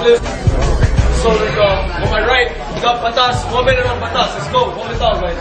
flip. So like on my right, we got patas. 1 minute on patas. Let's go. Hold it down, guys.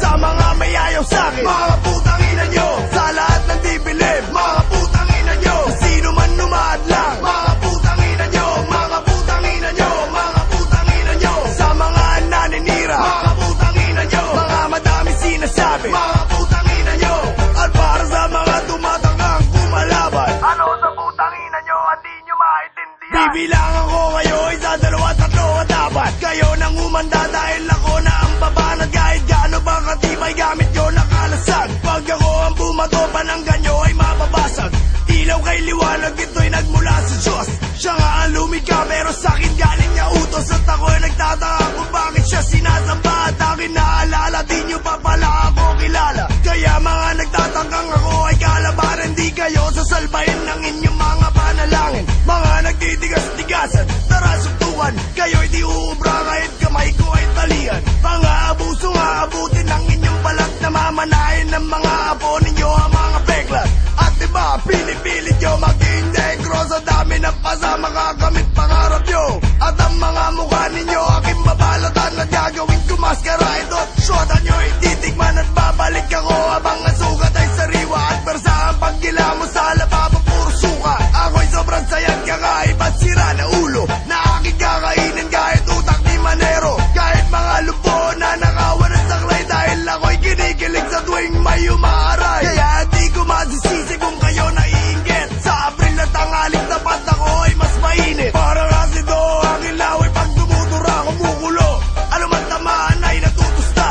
Sa mga may ayaw sa'kin, mga putang ina nyo. Sa lahat ng di bilib, mga putang ina nyo. Sino man numaad lang, mga putang ina nyo. Mga putang ina nyo, mga putang ina nyo. Sa mga naninira, mga putang ina nyo. Mga madami sinasabi, mga putang ina nyo. At para sa mga tumatanggang kumalaban, ano sa putang ina nyo, hindi nyo maintindihan. Bibilangan ko kayo, isa, dalawa, tatlo at apat. Kayo nang umanda dahil ako na ang babanat. Kahit gaano ba katibay gamit nyo nakalasag. Pag ako ang bumato, pananggan nyo ay mababasag. Ilaw kay liwanag, ito'y nagmula sa Diyos. Siya nga ang lumikha pero sa'kin galing niya utos. At ako'y nagtataka kung bakit siya sinasamba. At akin naalala, di nyo pa pala ako kilala. Kaya mga nagtatangkang ako ay kalabanan. Di kayo sasalbahin ng inyong mga panalangin. Mga nagtitigas-tigasan, tara suntukan. Kayo'y di uubra kahit kamay ko ay talian. Mga abuso nga abutin ng inyong balat. Na mamanahin ng mga apo ninyo ang mga peklat. At diba pinipilit nyo maging negro. Sa dami ng pasama kakamit pangarap nyo. At ang mga mukha ninyo aking babalatan. At gagawin ko maskara ito. Shota nyo ititikman at babalik ako. Habang ang sugat ay sariwa. At persa ang paggila mo sa lababo puro suka. Ako'y sobrang sayang kakaiba at sira na ulo. Na aking kakainin kahit utak ni Manero. Kahit mga lupo na nakawan at saklay. Dahil ako'y kinikilig sa tuwing may umaaray. Kaya di ko masisisi kung kayo naiinggit. Sa Abril na tanghaling tapat ako ay mas mainit. Para kasi do ang ilaw ay pag dumudura kumukulo. Ano man tamaan ay natutusta.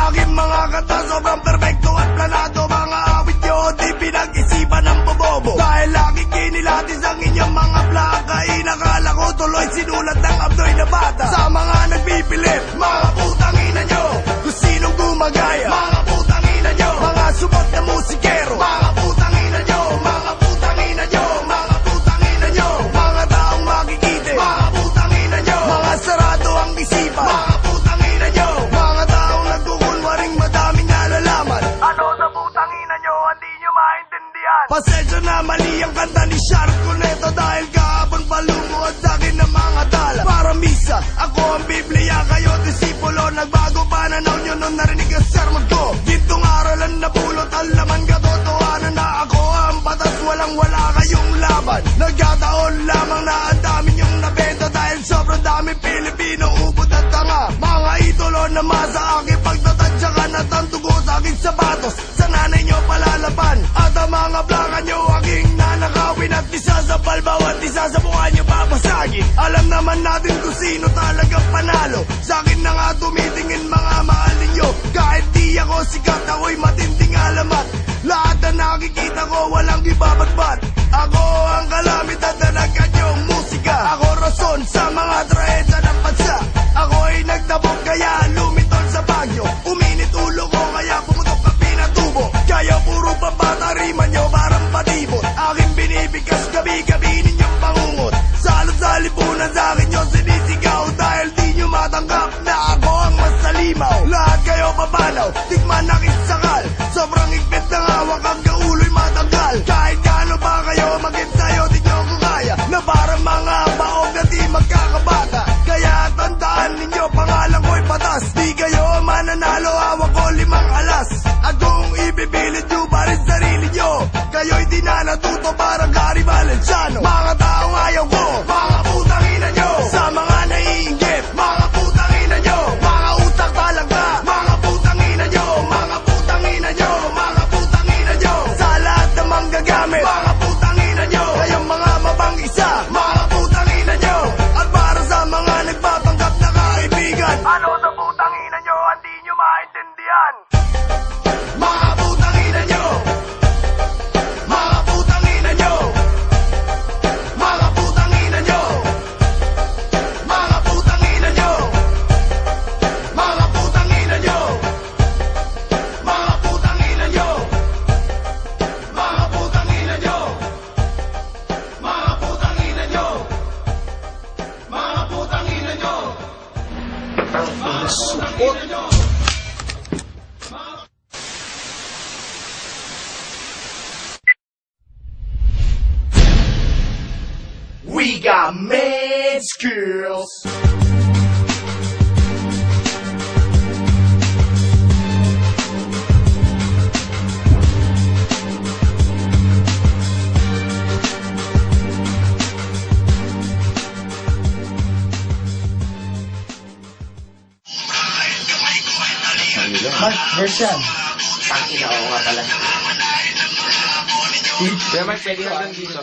Aking mga kata sobrang perfecto at planado. Mga awit nyo di pinag-isipan ng bobobo. Dahil aking kinilatis ang inyong mga plaka. Inakala ko tuloy sinulat ng abdoy na bata. Sa mga nagpipilit, mga putang ina nyo. Kung sinong gumagaya, mga putang ina nyo. Mga subot na musikero, mga putang ina nyo. Mga putang ina nyo, mga putang ina nyo. Mga taong makikite, mga putang ina nyo. Mga sarado ang isipan, mga putang ina nyo. Mga taong nagkukunwaring madaming nalalaman. Ano sa putang ina nyo, hindi nyo maintindihan. Pasensya na mali ang kanta ni Shark Cuneta. Dahil kahapon palumuad sa'kin ng mga tala. Para misa, ako ang Biblia, kayo disipulo. Nagbago pananaw nyo nung narinig ang sermon ko. Gintong aralan na pulot ang laman katotohanan na ako ang batas. Walang wala kayong laban. Nagkataon lamang na ang dami nyong nabenta. Dahil sobrang dami Pilipino ubod at tanga. Mga idolo na masa aking pagtatadyakan. At ang dugo sa aking sapatos sa nanay nyo palalaban. At ang mga plaka nyo aking nanakawin. At isa sa balbaw at isa sa mukha nyo papasagin. Alam naman natin kung sino talagang panalo. Sa akin na nga tumitingin mga mahal ninyo. Kahit di ako sikat, ako'y matinding alamat. Lahat na nakikita ko walang ibabatbat. Ako ang kalamidad na nagkanyong musika. Ako rason sa mga traedya ng bansa. Ako'y nagtabog kaya lumitol sa bagyo. Uminit ulo ko kaya pumutok ang pinatubo. Kaya puro babata rima nyo parang patibot. Aking binibigkas gabi-gabi ninyong pangungot. Salot sa lipunan sa akin nyo sinisigaw. Dahil di nyo matanggap na ako ang mas salimaw. Lahat kayo papanaw, tikman na sakal. Sobrang higpit ng hawak hanggang ulo'y matanggal. Kahit gaano pa kayo maging sayo di nyo ko kaya. Na parang mga baog na di magkakabata. Kaya tandaan ninyo pangalan ko'y patas. Di kayo mananalo, hawak ko 5 alas. At kung ibibilid nyo pa rin sarili nyo, kayo'y di na natuto parang Gary Valenciano. Mga taong ayaw ko, mga putang ina nyo. Sa mga naiinggit, mga putang ina nyo. Mga utak talaga, mga putang ina nyo. Mga putang ina nyo, mga putang ina nyo. Sa lahat ng manggagamit, mga putang ina nyo. Kayong mga mabang-isa, mga putang ina nyo. At para sa mga nagpapanggap na kaibigan, ano sa putang ina nyo, hindi nyo maintindihan. Mga putang ina nyo, got mad skills. Mark, verse yan. Tangina, oo nga pala. Kaya Mike, pwede hanggang dito.